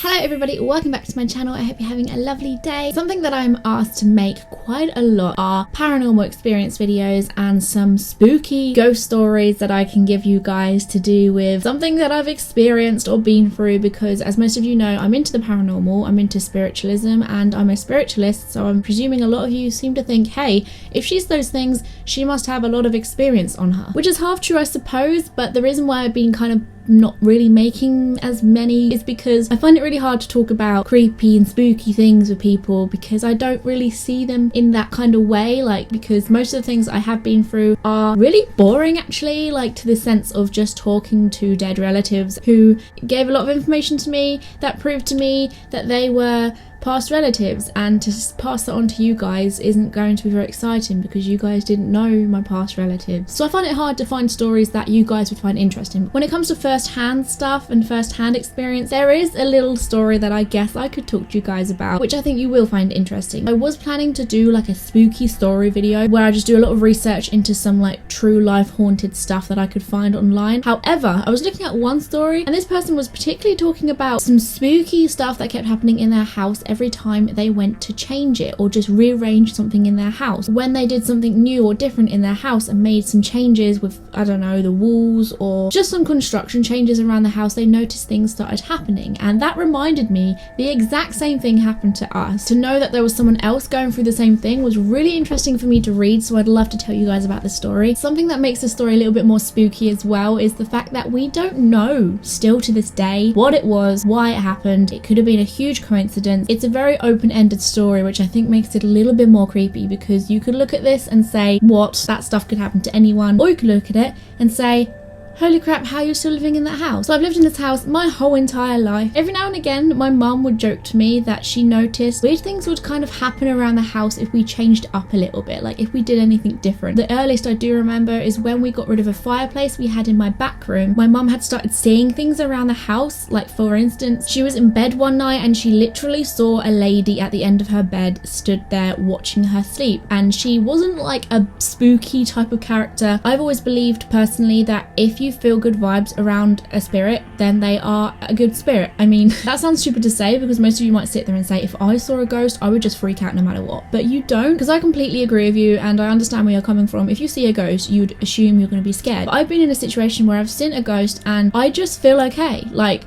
Hello everybody, welcome back to my channel. I hope you're having a lovely day. Something that I'm asked to make quite a lot are paranormal experience videos and some spooky ghost stories that I can give you guys to do with something that I've experienced or been through, because as most of you know, I'm into the paranormal, I'm into spiritualism, and I'm a spiritualist, so I'm presuming a lot of you seem to think, hey, if she's those things, she must have a lot of experience on her. Which is half true, I suppose, but the reason why I've been kind of not really making as many is because I find it really hard to talk about creepy and spooky things with people, because I don't really see them in that kind of way, because most of the things I have been through are really boring actually, to the sense of just talking to dead relatives who gave a lot of information to me that proved to me that they were past relatives, and to pass that on to you guys isn't going to be very exciting because you guys didn't know my past relatives. So I find it hard to find stories that you guys would find interesting. When it comes to first-hand stuff and first-hand experience, there is a little story that I guess I could talk to you guys about, which I think you will find interesting. I was planning to do a spooky story video where I just do a lot of research into some true life haunted stuff that I could find online. However, I was looking at one story and this person was particularly talking about some spooky stuff that kept happening in their house every time they went to change it or just rearrange something in their house. When they did something new or different in their house and made some changes with, I don't know, the walls or just some construction changes around the house, they noticed things started happening. And that reminded me the exact same thing happened to us. To know that there was someone else going through the same thing was really interesting for me to read, so I'd love to tell you guys about this story. Something that makes the story a little bit more spooky as well is the fact that we don't know still to this day what it was, why it happened. It could have been a huge coincidence. It's a very open-ended story, which I think makes it a little bit more creepy, because you could look at this and say, what, that stuff could happen to anyone, or you could look at it and say, holy crap, how are you still living in that house? So I've lived in this house my whole entire life. Every now and again, my mum would joke to me that she noticed weird things would kind of happen around the house if we changed up a little bit, if we did anything different. The earliest I do remember is when we got rid of a fireplace we had in my back room. My mum had started seeing things around the house, for instance, she was in bed one night and she literally saw a lady at the end of her bed stood there watching her sleep. And she wasn't a spooky type of character. I've always believed personally that if you feel good vibes around a spirit, then they are a good spirit. I mean, that sounds stupid to say, because most of you might sit there and say, if I saw a ghost, I would just freak out no matter what. But you don't, because I completely agree with you and I understand where you're coming from. If you see a ghost, you'd assume you're going to be scared. But I've been in a situation where I've seen a ghost and I just feel okay.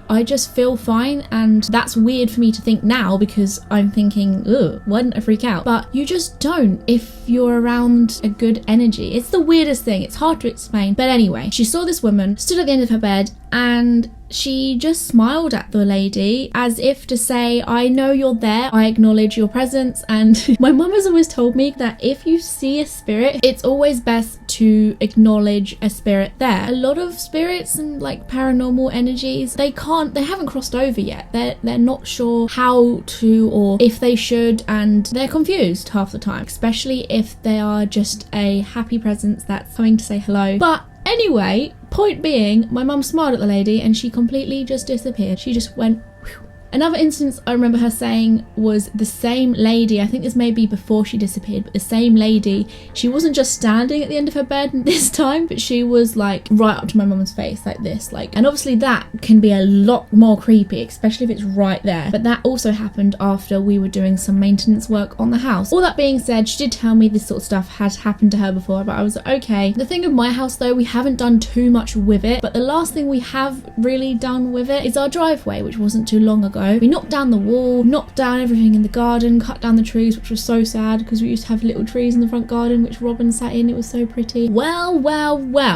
I just feel fine, and that's weird for me to think now because I'm thinking, ugh, why didn't I freak out? But you just don't if you're around a good energy. It's the weirdest thing. It's hard to explain. But anyway, she saw this woman stood at the end of her bed and she just smiled at the lady as if to say, I know you're there, I acknowledge your presence. And my mum has always told me that if you see a spirit, it's always best to acknowledge a spirit there. A lot of spirits and paranormal energies, they haven't crossed over yet. They're not sure how to or if they should, and they're confused half the time, especially if they are just a happy presence that's coming to say hello. But anyway, point being, my mum smiled at the lady and she completely just disappeared. She just went whew. Another instance I remember her saying was the same lady, I think this may be before she disappeared, but the same lady, she wasn't just standing at the end of her bed this time, but she was right up to my mum's face like this. And obviously that can be a lot more creepy, especially if it's right there. But that also happened after we were doing some maintenance work on the house. All that being said, she did tell me this sort of stuff had happened to her before, but I was okay. The thing with my house though, we haven't done too much with it, but the last thing we have really done with it is our driveway, which wasn't too long ago. We knocked down the wall, knocked down everything in the garden, cut down the trees, which was so sad because we used to have little trees in the front garden which Robin sat in. It was so pretty. Well.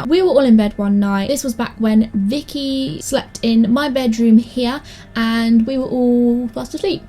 We were all in bed one night. This was back when Vicky slept in my bedroom here and we were all fast asleep.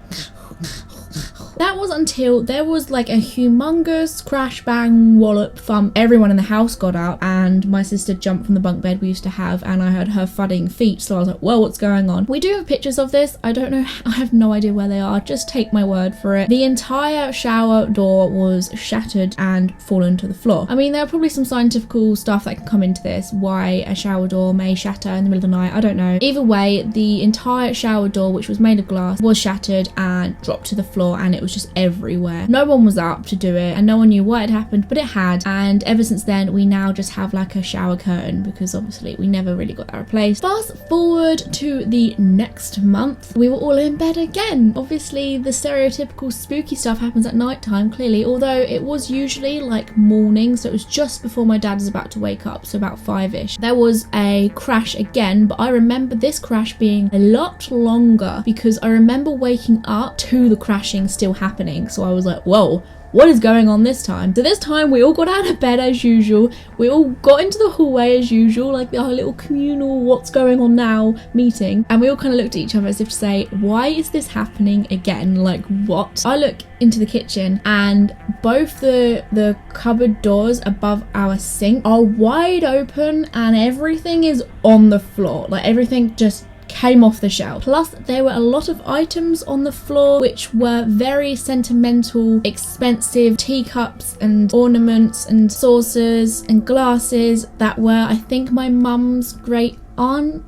That was until there was a humongous crash bang wallop thump. Everyone in the house got up and my sister jumped from the bunk bed we used to have and I heard her thudding feet, so I was like, well, what's going on? We do have pictures of this. I don't know, I have no idea where they are. Just take my word for it. The entire shower door was shattered and fallen to the floor. I mean, there are probably some scientific stuff that can come into this, why a shower door may shatter in the middle of the night, I don't know. Either way, the entire shower door, which was made of glass, was shattered and dropped to the floor, and it was was just everywhere. No one was up to do it and no one knew what had happened, but it had. And ever since then, we now just have like a shower curtain because obviously we never really got that replaced. Fast forward to the next month, we were all in bed again. Obviously the stereotypical spooky stuff happens at night time, clearly, although it was usually like morning, so it was just before my dad was about to wake up, so about 5ish. There was a crash again, but I remember this crash being a lot longer because I remember waking up to the crashing still happening. So I was like, whoa, what is going on this time? So this time we all got out of bed as usual. We all got into the hallway as usual, like our little communal what's going on now meeting. And we all kind of looked at each other as if to say, why is this happening again? Like what? I look into the kitchen and both the cupboard doors above our sink are wide open and everything is on the floor. Like everything just came off the shelf. Plus there were a lot of items on the floor which were very sentimental, expensive teacups and ornaments and saucers and glasses that were, I think, my mum's great aunt.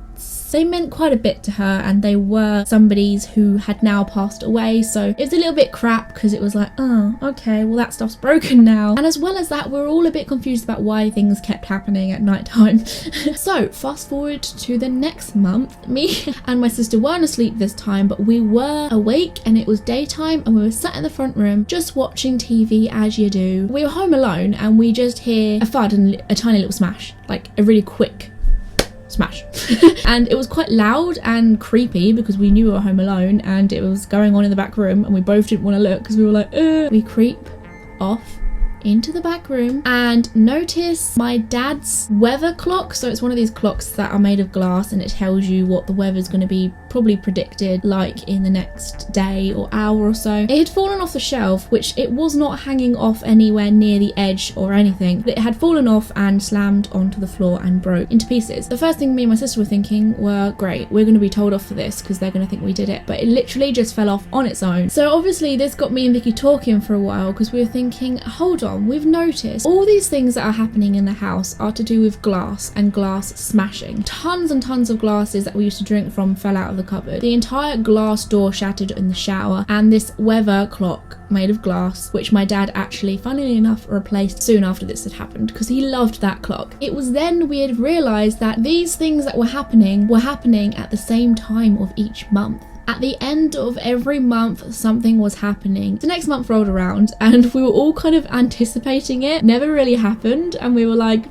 They meant quite a bit to her and they were somebody's who had now passed away, so it was a little bit crap because it was like, oh, okay, well that stuff's broken now. And as well as that, we were all a bit confused about why things kept happening at night time. So fast forward to the next month, me and my sister weren't asleep this time, but we were awake and it was daytime and we were sat in the front room just watching TV as you do. We were home alone and we just hear a thud and a tiny little smash, like a really quick smash. And it was quite loud and creepy because we knew we were home alone and it was going on in the back room and we both didn't want to look because we were like, We creep off into the back room and notice my dad's weather clock. So it's one of these clocks that are made of glass and it tells you what the weather's going to be probably predicted like in the next day or hour or so. It had fallen off the shelf, which it was not hanging off anywhere near the edge or anything. It had fallen off and slammed onto the floor and broke into pieces. The first thing me and my sister were thinking were, great, we're going to be told off for this because they're going to think we did it, but it literally just fell off on its own. So obviously this got me and Vicky talking for a while because we were thinking, hold on, we've noticed all these things that are happening in the house are to do with glass and glass smashing. Tons and tons of glasses that we used to drink from fell out of the cupboard. The entire glass door shattered in the shower, and this weather clock made of glass, which my dad actually, funnily enough, replaced soon after this had happened because he loved that clock. It was then we had realised that these things that were happening at the same time of each month. At the end of every month, something was happening. The next month rolled around and we were all kind of anticipating it. Never really happened and we were like,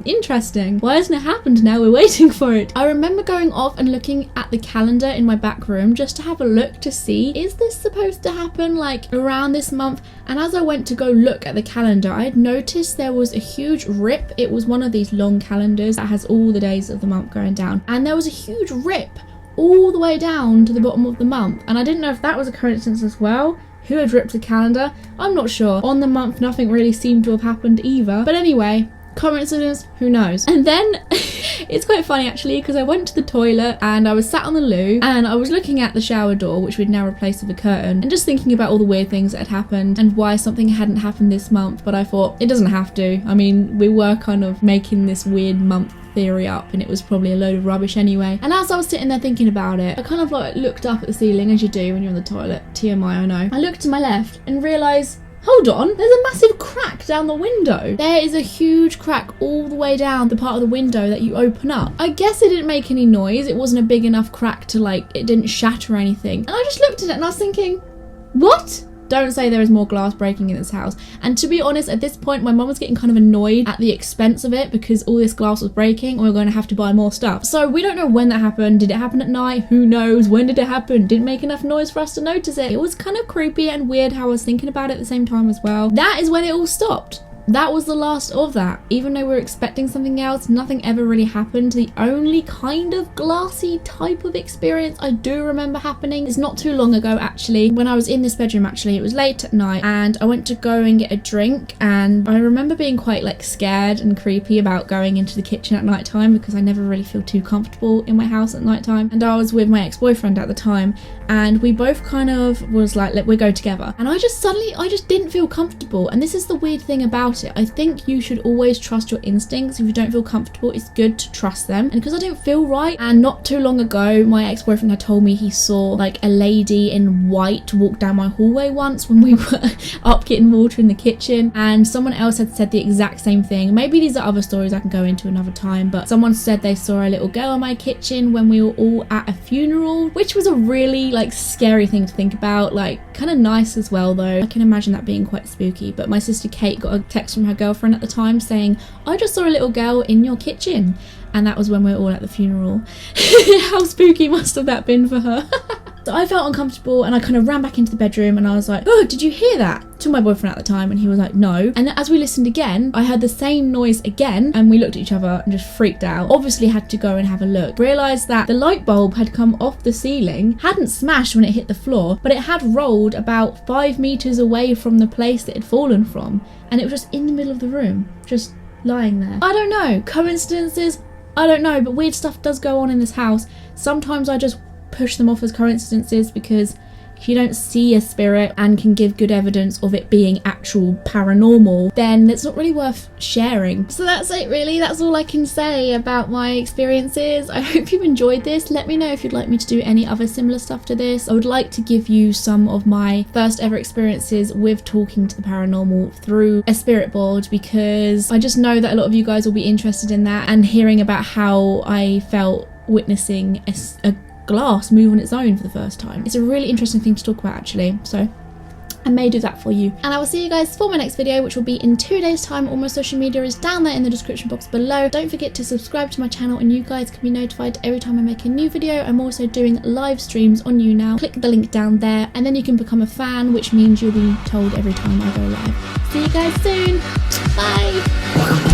interesting. Why hasn't it happened now? We're waiting for it. I remember going off and looking at the calendar in my back room just to have a look to see, is this supposed to happen like around this month? And as I went to go look at the calendar, I had noticed there was a huge rip. It was one of these long calendars that has all the days of the month going down. And there was a huge rip all the way down to the bottom of the month, and I didn't know if that was a coincidence as well. Who had ripped the calendar? I'm not sure. On the month nothing really seemed to have happened either, but anyway, coincidence, who knows. And then it's quite funny actually because I went to the toilet and I was sat on the loo and I was looking at the shower door, which we'd now replaced with a curtain, and just thinking about all the weird things that had happened and why something hadn't happened this month. But I thought it doesn't have to. I mean, we were kind of making this weird month theory up and it was probably a load of rubbish anyway. And as I was sitting there thinking about it, I kind of like looked up at the ceiling, as you do when you're in the toilet. TMI, I know. I looked to my left and realised, hold on, there's a massive crack down the window. There is a huge crack all the way down the part of the window that you open up. I guess it didn't make any noise. It wasn't a big enough crack to like, it didn't shatter or anything. And I just looked at it and I was thinking, what? Don't say there is more glass breaking in this house. And to be honest, at this point, my mum was getting kind of annoyed at the expense of it because all this glass was breaking and we were going to have to buy more stuff. So we don't know when that happened. Did it happen at night? Who knows? When did it happen? Didn't make enough noise for us to notice it. It was kind of creepy and weird how I was thinking about it at the same time as well. That is when it all stopped. That was the last of that. Even though we were expecting something else, nothing ever really happened. The only kind of glassy type of experience I do remember happening is not too long ago actually, when I was in this bedroom actually. It was late at night and I went to go and get a drink, and I remember being quite like scared and creepy about going into the kitchen at night time because I never really feel too comfortable in my house at night time. And I was with my ex-boyfriend at the time and we both kind of was like, we'll go together. And I just didn't feel comfortable. And this is the weird thing about about it. I think you should always trust your instincts. If you don't feel comfortable, it's good to trust them. And because I didn't feel right, and not too long ago my ex-boyfriend had told me he saw like a lady in white walk down my hallway once when we were up getting water in the kitchen, and someone else had said the exact same thing. Maybe these are other stories I can go into another time, but someone said they saw a little girl in my kitchen when we were all at a funeral, which was a really like scary thing to think about. Like kind of nice as well though. I can imagine that being quite spooky. But my sister Kate got a text from her girlfriend at the time saying, I just saw a little girl in your kitchen, and that was when we were all at the funeral. How spooky must have that been for her? So I felt uncomfortable and I kind of ran back into the bedroom and I was like, oh, did you hear that? To my boyfriend at the time, and he was like, no. And then as we listened again, I heard the same noise again, and we looked at each other and just freaked out. Obviously had to go and have a look. Realised that the light bulb had come off the ceiling, hadn't smashed when it hit the floor, but it had rolled about 5 meters away from the place it had fallen from, and it was just in the middle of the room, just lying there. I don't know, coincidences? I don't know, but weird stuff does go on in this house. Sometimes I just push them off as coincidences, because if you don't see a spirit and can give good evidence of it being actual paranormal, then it's not really worth sharing. So that's it really, that's all I can say about my experiences. I hope you enjoyed this. Let me know if you'd like me to do any other similar stuff to this. I would like to give you some of my first ever experiences with talking to the paranormal through a spirit board, because I just know that a lot of you guys will be interested in that, and hearing about how I felt witnessing a glass move on its own for the first time. It's a really interesting thing to talk about actually, so I may do that for you. And I will see you guys for my next video, which will be in 2 days time. All my social media is down there in the description box below. Don't forget to subscribe to my channel and you guys can be notified every time I make a new video. I'm also doing live streams on YouNow. Click the link down there and then you can become a fan, which means you'll be told every time I go live. See you guys soon. Bye.